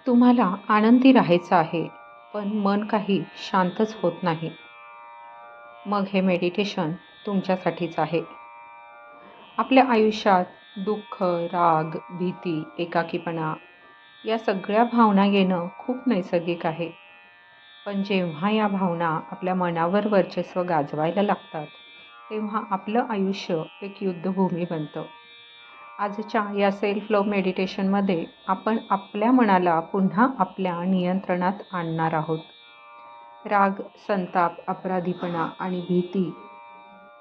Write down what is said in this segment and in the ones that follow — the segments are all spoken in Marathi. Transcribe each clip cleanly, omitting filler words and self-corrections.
तुम्हाला आनंदी राहायचं आहे, पण मन काही शांतच होत नाही. मग हे मेडिटेशन तुमच्यासाठीच आहे. आपल्या आयुष्यात दुःख, राग, भीती, एकाकीपणा या सगळ्या भावना येणं खूप नैसर्गिक आहे. पण जेव्हा या भावना आपल्या मनावर वर्चस्व गाजवायला लागतात, तेव्हा आपलं आयुष्य एक युद्धभूमी बनतं. आजच्या या सेल्फ लव्ह मेडिटेशनमध्ये आपण आपल्या मनाला पुन्हा आपल्या नियंत्रणात आणणार आहोत. राग, संताप, अपराधीपणा आणि भीती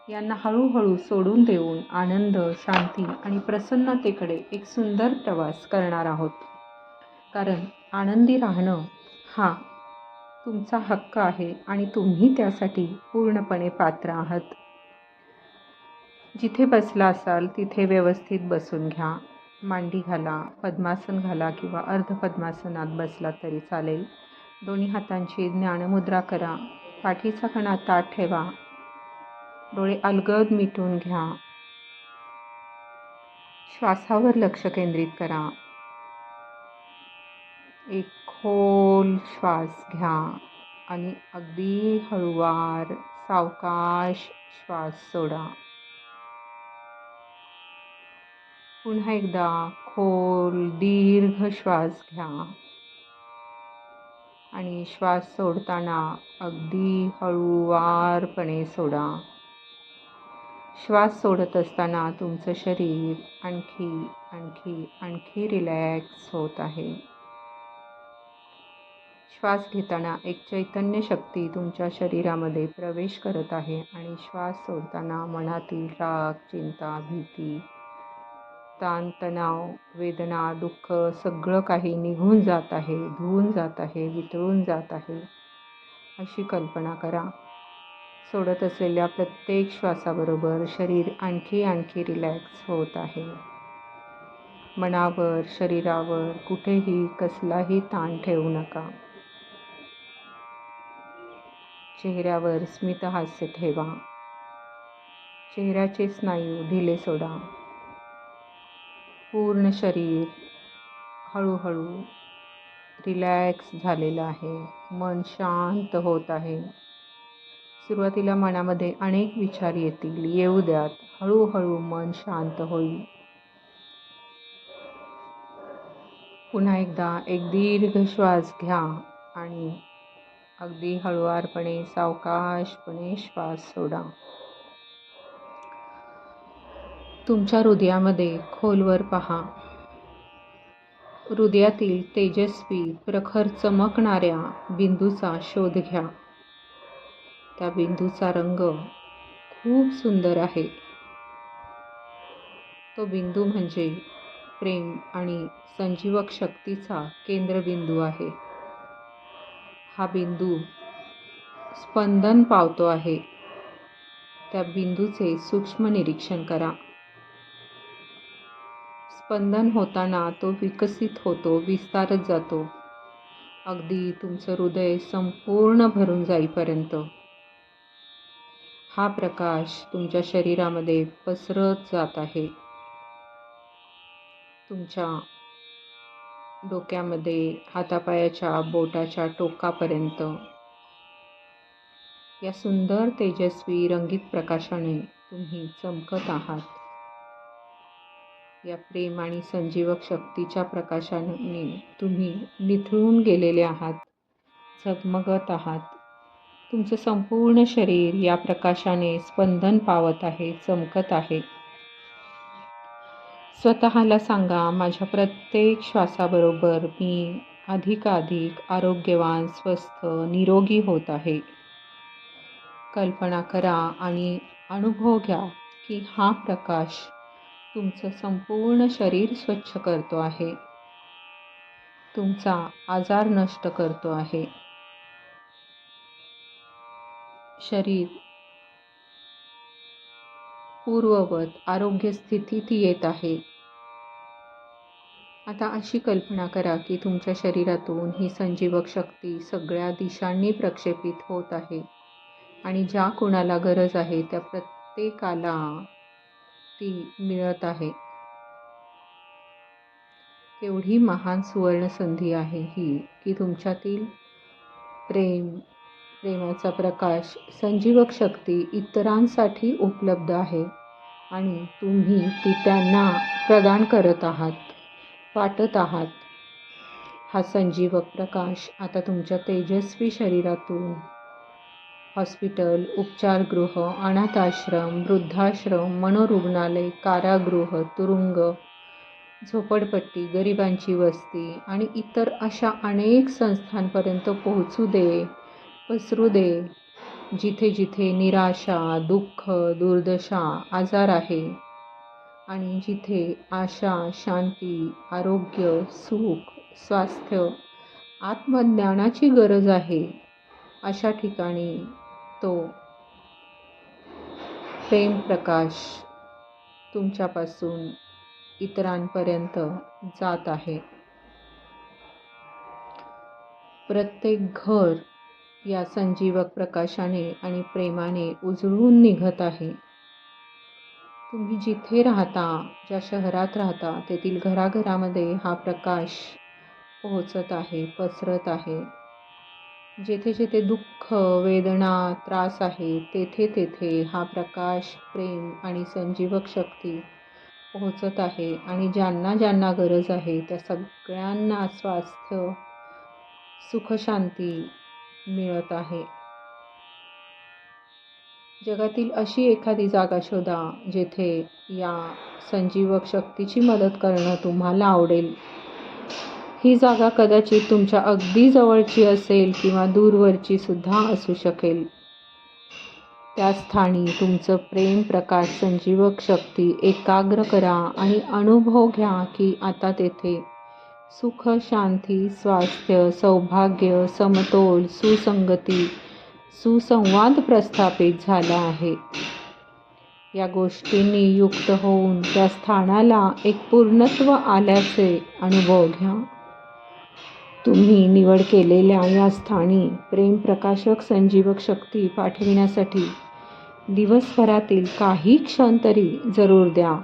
यांना हळूहळू सोडून देऊन आनंद, शांती आणि प्रसन्नतेकडे एक सुंदर प्रवास करणार आहोत. कारण आनंदी राहणं हा तुमचा हक्क आहे आणि तुम्ही त्यासाठी पूर्णपणे पात्र आहात. जिथे बसला असाल तिथे व्यवस्थित बसून घ्या. मांडी घाला, पद्मासन घाला किंवा अर्धपद्मासनात बसला तरी चालेल. दोन्ही हातांची ज्ञानमुद्रा करा. पाठीचा कणा ताठ ठेवा. डोळे अलगद मिटून घ्या. श्वासावर लक्ष केंद्रित करा. एक खोल श्वास घ्या आणि अगदी हळूवार सावकाश श्वास सोडा. पुन्हा एकदा खोल दीर्घ श्वास घ्या आणि श्वास सोडताना अगदी हळूवारपणे सोडा. श्वास सोडत असताना तुमचं शरीर आणखी आणखी आणखी रिलॅक्स होत आहे. श्वास घेताना एक चैतन्य शक्ती तुमच्या शरीरामध्ये प्रवेश करत आहे आणि श्वास सोडताना मनातील राग, चिंता, भीती, ताणतणाव, वेदना, दुःख सगळं काही निघून जात आहे, धुवून जात आहे, वितळून जात आहे अशी कल्पना करा. सोडत असलेल्या प्रत्येक श्वासाबरोबर शरीर आणखी आणखी रिलॅक्स होत आहे. मनावर, शरीरावर कुठेही कसलाही ताण ठेवू नका. चेहऱ्यावर स्मितहास्य ठेवा. चेहऱ्याचे स्नायू ढिले सोडा. पूर्ण शरीर हळूहळू रिलॅक्स झालेलं आहे. मन शांत होत आहे. सुरुवातीला मनामध्ये अनेक विचार येतील, येऊ द्यात. हळूहळू मन शांत होईल. पुन्हा एकदा एक दीर्घ श्वास घ्या आणि अगदी हळुवारपणे सावकाशपणे श्वास सोडा. तुमच्या हृदयामध्ये खोलवर पहा. हृदयातील तेजस्वी, प्रखर चमकणाऱ्या बिंदूचा शोध घ्या. त्या बिंदूचा रंग खूप सुंदर आहे. तो बिंदू म्हणजे प्रेम आणि संजीवक शक्तीचा केंद्रबिंदू आहे. हा बिंदू स्पंदन पावतो आहे. त्या बिंदूचे सूक्ष्म निरीक्षण करा. स्पंदन होताना तो विकसित होतो, विस्तारत जातो. अगदी तुमचं हृदय संपूर्ण भरून जाईपर्यंत. हा प्रकाश तुमच्या शरीरामध्ये पसरत जात आहे. तुमच्या डोक्यामध्ये हातापायाच्या बोटाच्या टोकापर्यंत या सुंदर तेजस्वी रंगीत प्रकाशाने तुम्ही चमकत आहात. या प्रेम आणि संजीवक शक्तीच्या प्रकाशाने तुम्ही निथळून गेलेले आहात, झगमगत आहात. तुमचं संपूर्ण शरीर या प्रकाशाने स्पंदन पावत आहे, चमकत आहे. स्वतःला सांगा, माझ्या प्रत्येक श्वासाबरोबर मी अधिकाधिक आरोग्यवान, स्वस्थ, निरोगी होत आहे. कल्पना करा आणि अनुभव घ्या की हा प्रकाश तुमचं संपूर्ण शरीर स्वच्छ करतो आहे. तुमचा आजार नष्ट करतो आहे. शरीर पूर्ववत आरोग्य स्थितीत येत आहे. आता अशी कल्पना करा की तुमच्या शरीरातून ही संजीवक शक्ती सगळ्या दिशांनी प्रक्षेपित होत आहे आणि ज्या कोणाला गरज आहे त्या प्रत्येकाला ती मिळत आहे. केवढी महान सुवर्णसंधी आहे ही, की तुमच्यातील प्रेमाचा प्रकाश, संजीवक शक्ती इतरांसाठी उपलब्ध आहे आणि तुम्ही ती त्यांना प्रदान करत आहात, वाटत आहात. हा संजीवक प्रकाश आता तुमच्या तेजस्वी शरीरातून हॉस्पिटल, उपचारगृह, अनाथाश्रम, वृद्धाश्रम, मनोरुग्णालय, कारागृह, तुरुंग, झोपडपट्टी, गरिबांची वस्ती आणि इतर अशा अनेक संस्थांपर्यंत पोहोचू दे, पसरू दे, जिथे जिथे निराशा, दुःख, दुर्दशा, आजार आहे आणि जिथे आशा, शांती, आरोग्य, सुख, स्वास्थ्य, आत्मज्ञानाची गरज आहे, अशा ठिकाणी तो प्रेम प्रकाश तुमच्यापासून इतरांपर्यंत जात आहे. प्रत्येक घर या संजीवक प्रकाशाने आणि प्रेमाने उजळून निघत आहे. तुम्ही जिथे राहता, ज्या शहरात राहता, तेथील घराघरामध्ये हा प्रकाश पोहोचत आहे, पसरत आहे. जेथे जेथे दुःख, वेदना, त्रास आहे, तेथे तेथे हा प्रकाश, प्रेम आणि संजीवक शक्ती पोहोचत आहे आणि ज्यांना ज्यांना गरज आहे त्या सगळ्यांना स्वास्थ्य, सुखशांती मिळत आहे. जगातील अशी एखादी जागा शोधा जेथे या संजीवक शक्तीची मदत करणं तुम्हाला आवडेल. ही जागा कदाचित तुमच्या अगदी जवळची असेल किंवा दूरवरची सुद्धा असू शकेल. त्या स्थानी तुमचं प्रेम, प्रकाश, संजीवक शक्ती एकाग्र करा आणि अनुभव घ्या की आता तेथे सुख, शांती, स्वास्थ्य, सौभाग्य, समतोल, सुसंगती, सुसंवाद प्रस्थापित झाला आहे. या गोष्टींनी युक्त होऊन त्या स्थानाला एक पूर्णत्व आल्याचे अनुभव घ्या. तुम्ही निवड केलेल्या या स्थानी प्रेम, प्रकाशक, संजीवक शक्ती पाठविण्यासाठी दिवसभरातील काही क्षण तरी जरूर द्या.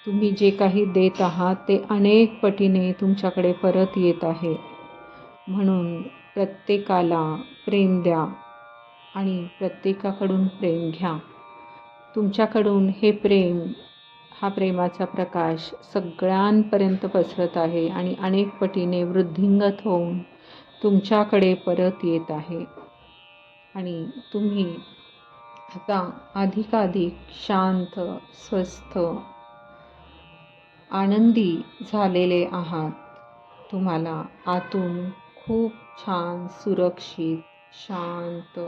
तुम्ही जे काही देत आहात ते अनेक पटीने तुमच्याकडे परत येत आहे. म्हणून प्रत्येकाला प्रेम द्या आणि प्रत्येकाकडून प्रेम घ्या. तुमच्याकडून हे प्रेम, हा प्रेमाचा प्रकाश सगळ्यांपर्यंत पसरत आहे आणि अनेक पटीने वृद्धिंगत होऊन तुमच्याकडे परत येत आहे. आणि तुम्ही आता अधिकाधिक शांत, स्वस्थ, आनंदी झालेले आहात. तुम्हाला आतून खूप छान, सुरक्षित, शांत,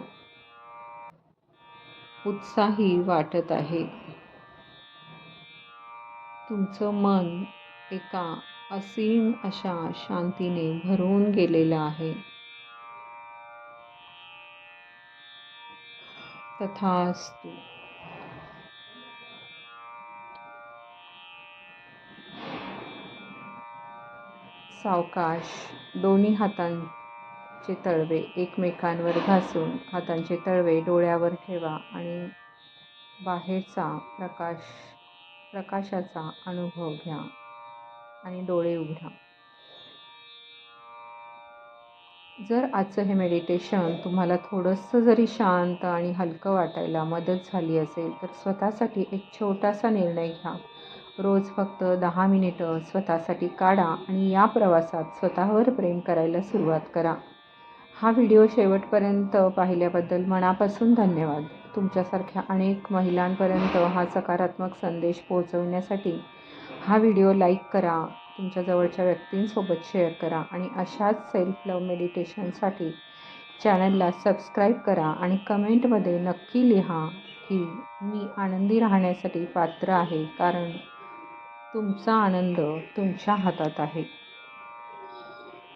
उत्साही वाटत आहे. तुमचं मन एका असीम अशा शांतीने भरून गेलेलं आहे. तथास्तु. सावकाश दोन्ही हातांचे तळवे एकमेकांवर घासून हातांचे तळवे डोळ्यावर ठेवा आणि बाहेरचा प्रकाशाचा अनुभव घ्या आणि डोळे उघडा. जर आजचं हे मेडिटेशन तुम्हाला थोडंसं जरी शांत आणि हलकं वाटायला मदत झाली असेल तर स्वतःसाठी एक छोटासा निर्णय घ्या. रोज फक्त 10 मिनिटं स्वतःसाठी काढा आणि या प्रवासात स्वतःवर प्रेम करायला सुरुवात करा. हा व्हिडिओ शेवटपर्यंत पाहिल्याबद्दल मनापासून धन्यवाद. तुमच्यासारख्या अनेक महिलांपर्यंत हा सकारात्मक संदेश पोहोचवण्यासाठी हा व्हिडिओ लाईक करा, तुमच्या जवळच्या व्यक्तींसोबत शेअर करा आणि अशाच सेल्फ लव्ह मेडिटेशनसाठी चॅनलला सबस्क्राईब करा आणि कमेंटमध्ये नक्की लिहा की मी आनंदी राहण्यासाठी पात्र आहे, कारण तुमचा आनंद तुमच्या हातात आहे.